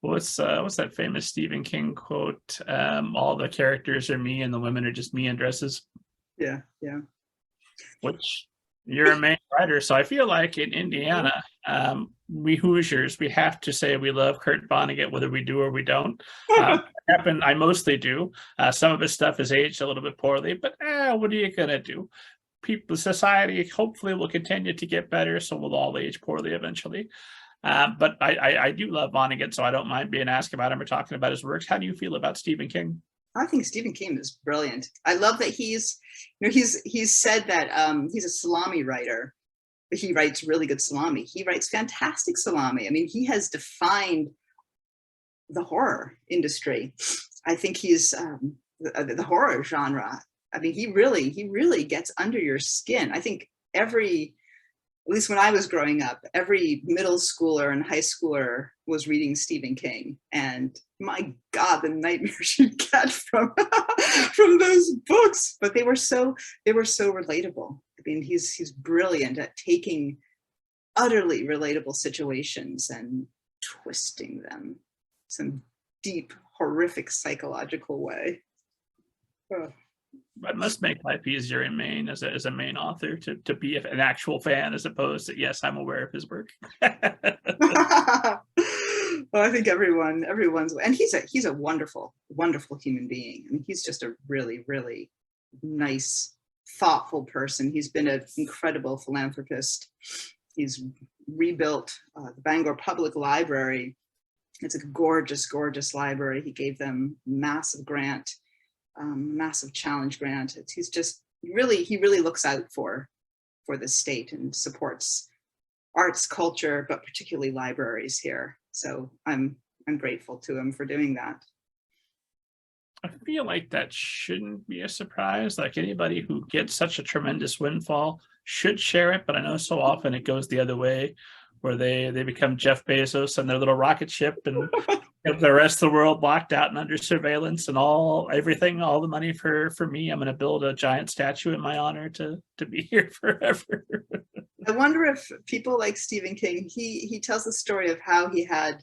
what's that famous Stephen King quote? All the characters are me and the women are just me in dresses. Yeah, yeah. Which you're a Maine writer, so I feel like in Indiana, we Hoosiers, we have to say we love Kurt Vonnegut, whether we do or we don't. I mostly do. Some of his stuff is aged a little bit poorly, but what are you gonna do? People, society, hopefully will continue to get better, so we'll all age poorly eventually. But I do love Vonnegut, so I don't mind being asked about him or talking about his works. How do you feel about Stephen King? I think Stephen King is brilliant. I love that he's said that he's a salami writer, but he writes really good salami. He writes fantastic salami. I mean, he has defined the horror industry. I think he's the horror genre. I mean, he really gets under your skin. I think at least when I was growing up, every middle schooler and high schooler was reading Stephen King. And my God, the nightmares you get from those books. But they were so relatable. I mean, he's brilliant at taking utterly relatable situations and twisting them some deep, horrific psychological way. Oh. It must make life easier in Maine as a Maine author to be an actual fan, as opposed to, yes, I'm aware of his work. Well, I think everyone's, and he's a wonderful human being. I mean, he's just a really, really nice, thoughtful person. He's been an incredible philanthropist. He's rebuilt the Bangor Public Library. It's a gorgeous, gorgeous library. He gave them massive grant. Massive challenge grant. He's just he really looks out for the state and supports arts, culture, but particularly libraries here. So I'm grateful to him for doing that. I feel like that shouldn't be a surprise. Like, anybody who gets such a tremendous windfall should share it, but I know so often it goes the other way, where they become Jeff Bezos and their little rocket ship and have the rest of the world locked out and under surveillance, and all the money for me. I'm going to build a giant statue in my honor to be here forever. I wonder if people like Stephen King, he tells the story of how he had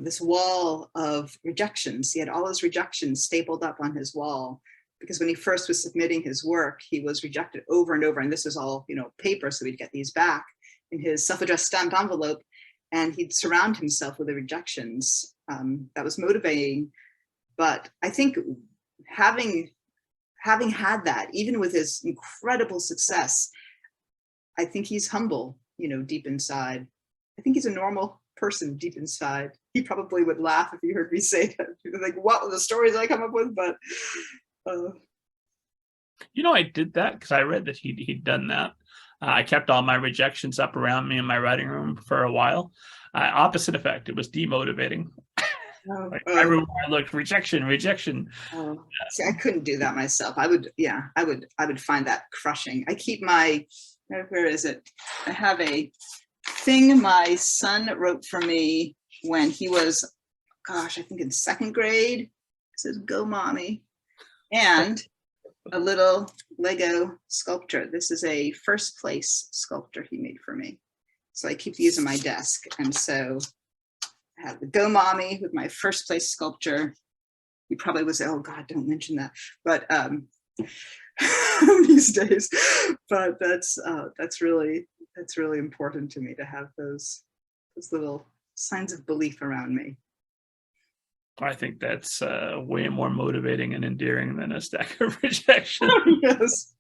this wall of rejections. He had all his rejections stapled up on his wall, because when he first was submitting his work, he was rejected over and over. And this was all, paper, so he'd get these back in his self-addressed stamped envelope, and he'd surround himself with the rejections. That was motivating. But I think having had that, even with his incredible success, I think he's humble, deep inside. I think he's a normal person deep inside. He probably would laugh if he heard me say that. He'd be like, what were the stories I come up with? But I did that because I read that he'd done that. I kept all my rejections up around me in my writing room for a while. Opposite effect. It was demotivating. Everywhere I looked, rejection. See, I couldn't do that myself. I would find that crushing. I keep where is it? I have a thing my son wrote for me when he was, I think in second grade. It says, "Go, mommy," and a little Lego sculpture. This is a first place sculpture he made for me. So I keep these on my desk. And so I have the "Go Mommy" with my first place sculpture. He probably would say, "Oh God, don't mention that." But these days, but that's really important to me, to have those little signs of belief around me. I think that's way more motivating and endearing than a stack of rejection. Yes.